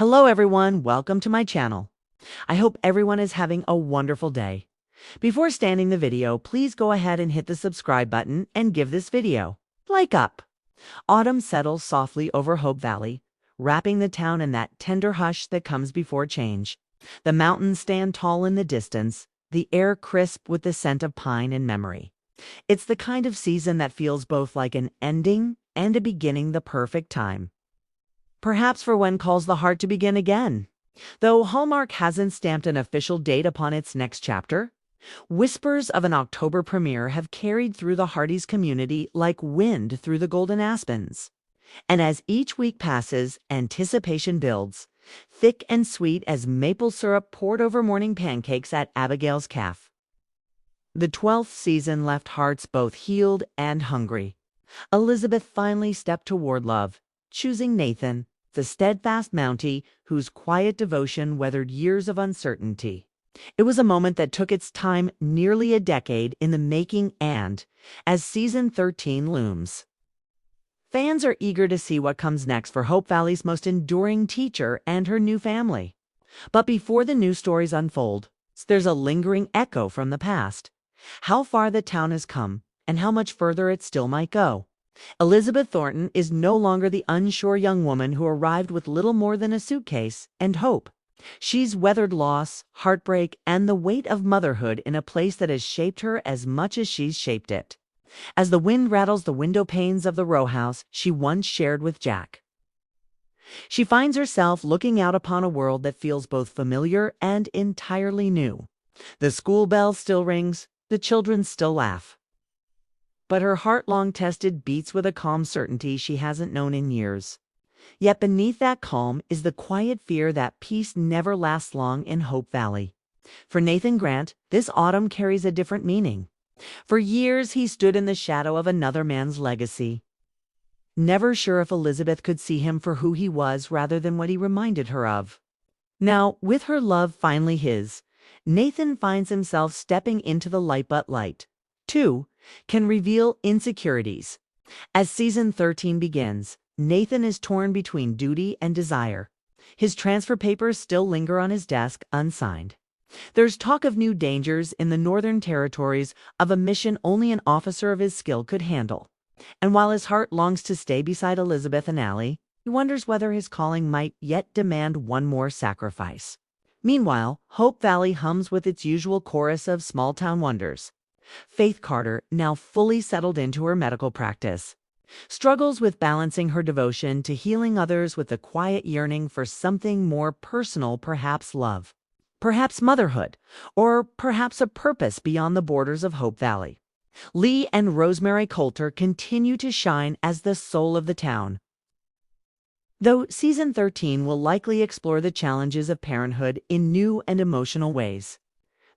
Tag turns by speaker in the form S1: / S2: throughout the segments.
S1: Hello everyone, welcome to my channel. I hope everyone is having a wonderful day. Before starting the video, please go ahead and hit the subscribe button and give this video like up. Autumn settles softly over Hope Valley, wrapping the town in that tender hush that comes before change. The mountains stand tall in the distance, the air crisp with the scent of pine and memory. It's the kind of season that feels both like an ending and a beginning, the perfect time. Perhaps for when calls the heart to begin again. Though Hallmark hasn't stamped an official date upon its next chapter, whispers of an October premiere have carried through the Hearties community like wind through the golden aspens. And as each week passes, anticipation builds, thick and sweet as maple syrup poured over morning pancakes at Abigail's Cafe. The 12th season left hearts both healed and hungry. Elizabeth finally stepped toward love, choosing Nathan, the steadfast Mountie whose quiet devotion weathered years of uncertainty. It was a moment that took its time, nearly a decade in the making, and as season 13 looms, fans are eager to see what comes next for Hope Valley's most enduring teacher and her new family. But before the new stories unfold, there's a lingering echo from the past. How far the town has come, and how much further it still might go. Elizabeth Thornton is no longer the unsure young woman who arrived with little more than a suitcase and hope. She's weathered loss, heartbreak, and the weight of motherhood in a place that has shaped her as much as she's shaped it. As the wind rattles the window panes of the row house she once shared with Jack, she finds herself looking out upon a world that feels both familiar and entirely new. The school bell still rings, the children still laugh. But her heart, long tested, beats with a calm certainty she hasn't known in years. Yet beneath that calm is the quiet fear that peace never lasts long in Hope Valley. For Nathan Grant, this autumn carries a different meaning. For years he stood in the shadow of another man's legacy, never sure if Elizabeth could see him for who he was rather than what he reminded her of. Now, with her love finally his, Nathan finds himself stepping into the light, but light, too, can reveal insecurities. As season 13 begins, Nathan is torn between duty and desire. His transfer papers still linger on his desk unsigned. There's talk of new dangers in the Northern Territories, of a mission only an officer of his skill could handle. And while his heart longs to stay beside Elizabeth and Allie, he wonders whether his calling might yet demand one more sacrifice. Meanwhile, Hope Valley hums with its usual chorus of small-town wonders. Faith Carter, now fully settled into her medical practice, struggles with balancing her devotion to healing others with the quiet yearning for something more personal, perhaps love, perhaps motherhood, or perhaps a purpose beyond the borders of Hope Valley. Lee and Rosemary Coulter continue to shine as the soul of the town. Though season 13 will likely explore the challenges of parenthood in new and emotional ways.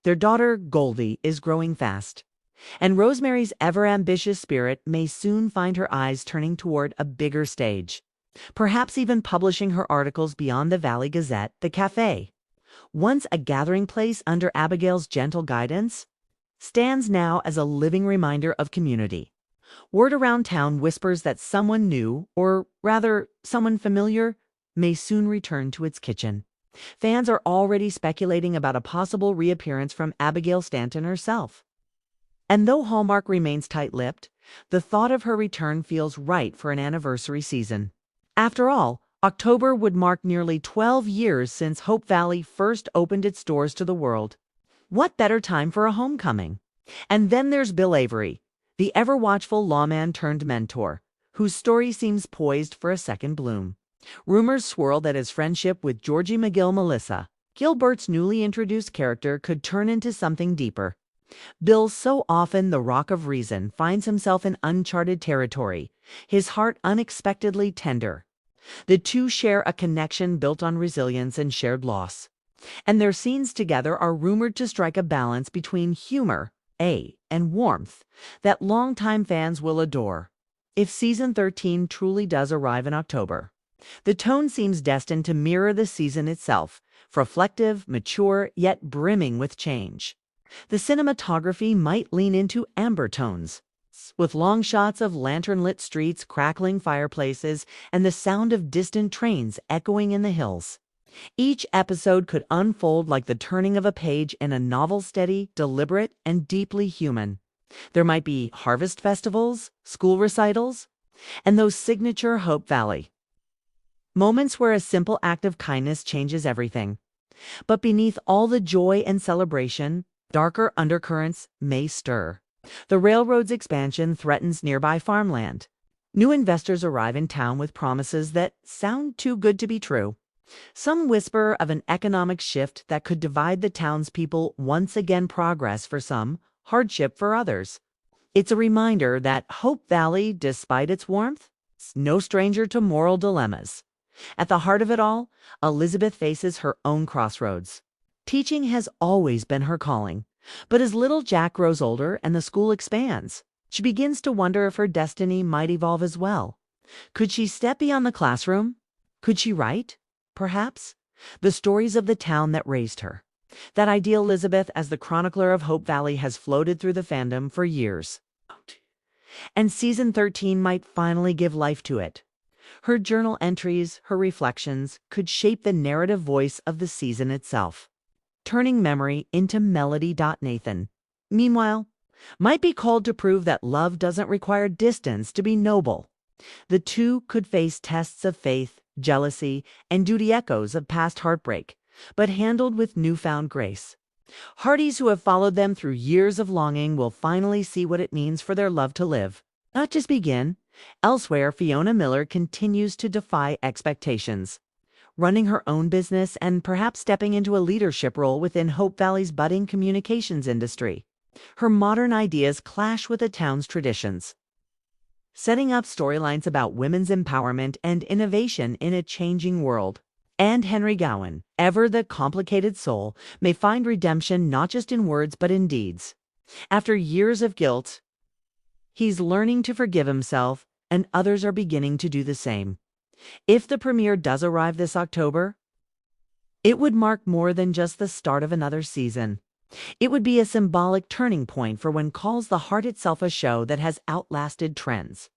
S1: Their daughter, Goldie, is growing fast, and Rosemary's ever-ambitious spirit may soon find her eyes turning toward a bigger stage, perhaps even publishing her articles beyond the Valley Gazette. The cafe, once a gathering place under Abigail's gentle guidance, stands now as a living reminder of community. Word around town whispers that someone new, or rather, someone familiar, may soon return to its kitchen. Fans are already speculating about a possible reappearance from Abigail Stanton herself. And though Hallmark remains tight-lipped, the thought of her return feels right for an anniversary season. After all, October would mark nearly 12 years since Hope Valley first opened its doors to the world. What better time for a homecoming? And then there's Bill Avery, the ever-watchful lawman turned mentor, whose story seems poised for a second bloom. Rumors swirl that his friendship with Georgie McGill Melissa, Gilbert's newly introduced character, could turn into something deeper. Bill, so often the rock of reason, finds himself in uncharted territory, his heart unexpectedly tender. The two share a connection built on resilience and shared loss. And their scenes together are rumored to strike a balance between humor, and warmth that longtime fans will adore. If season 13 truly does arrive in October, the tone seems destined to mirror the season itself, reflective, mature, yet brimming with change. The cinematography might lean into amber tones, with long shots of lantern-lit streets, crackling fireplaces, and the sound of distant trains echoing in the hills. Each episode could unfold like the turning of a page in a novel, steady, deliberate, and deeply human. There might be harvest festivals, school recitals, and those signature Hope Valley moments where a simple act of kindness changes everything. But beneath all the joy and celebration, darker undercurrents may stir. The railroad's expansion threatens nearby farmland. New investors arrive in town with promises that sound too good to be true. Some whisper of an economic shift that could divide the townspeople, once again progress for some, hardship for others. It's a reminder that Hope Valley, despite its warmth, is no stranger to moral dilemmas. At the heart of it all, Elizabeth faces her own crossroads. Teaching has always been her calling, but as little Jack grows older and the school expands, she begins to wonder if her destiny might evolve as well. Could she step beyond the classroom? Could she write, perhaps, the stories of the town that raised her? That ideal Elizabeth as the chronicler of Hope Valley has floated through the fandom for years. And season 13 might finally give life to it. Her journal entries, her reflections, could shape the narrative voice of the season itself, turning memory into melody. Nathan, meanwhile, might be called to prove that love doesn't require distance to be noble. The two could face tests of faith, jealousy, and duty, echoes of past heartbreak, but handled with newfound grace. Hearties who have followed them through years of longing will finally see what it means for their love to live, not just begin. Elsewhere, Fiona Miller continues to defy expectations, running her own business and perhaps stepping into a leadership role within Hope Valley's budding communications industry. Her modern ideas clash with the town's traditions, setting up storylines about women's empowerment and innovation in a changing world. And Henry Gowan, ever the complicated soul, may find redemption not just in words but in deeds. After years of guilt, he's learning to forgive himself, and others are beginning to do the same. If the premiere does arrive this October, it would mark more than just the start of another season. It would be a symbolic turning point for what calls the heart itself a show that has outlasted trends,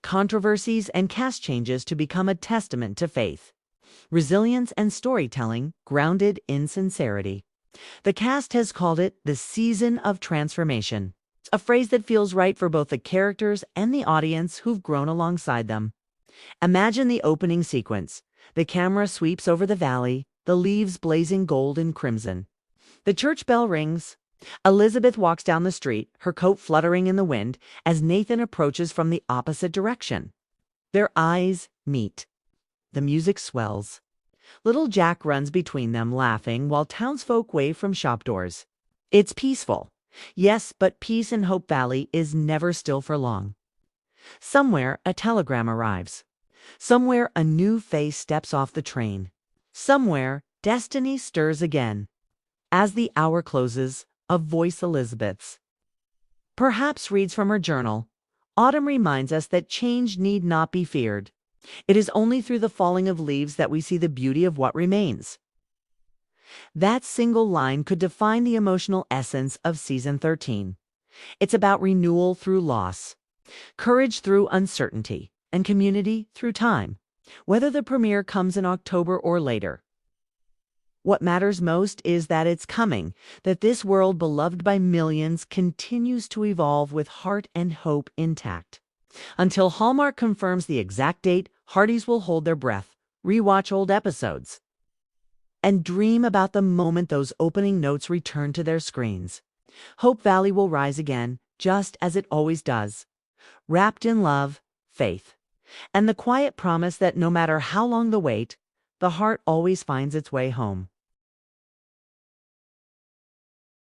S1: controversies, and cast changes to become a testament to faith, resilience, and storytelling grounded in sincerity. The cast has called it the season of transformation, a phrase that feels right for both the characters and the audience who've grown alongside them. Imagine the opening sequence. The camera sweeps over the valley, the leaves blazing gold and crimson. The church bell rings. Elizabeth walks down the street, her coat fluttering in the wind, as Nathan approaches from the opposite direction. Their eyes meet. The music swells. Little Jack runs between them, laughing, while townsfolk wave from shop doors. It's peaceful. Yes, but peace in Hope Valley is never still for long. Somewhere, a telegram arrives. Somewhere, a new face steps off the train. Somewhere, destiny stirs again. As the hour closes, a voice, Elizabeth's, perhaps reads from her journal. Autumn reminds us that change need not be feared. It is only through the falling of leaves that we see the beauty of what remains. That single line could define the emotional essence of season 13. It's about renewal through loss, courage through uncertainty, and community through time, whether the premiere comes in October or later. What matters most is that it's coming, that this world beloved by millions continues to evolve with heart and hope intact. Until Hallmark confirms the exact date, Hearties will hold their breath, rewatch old episodes, and dream about the moment those opening notes return to their screens. Hope Valley will rise again, just as it always does, wrapped in love, faith, and the quiet promise that no matter how long the wait, the heart always finds its way home.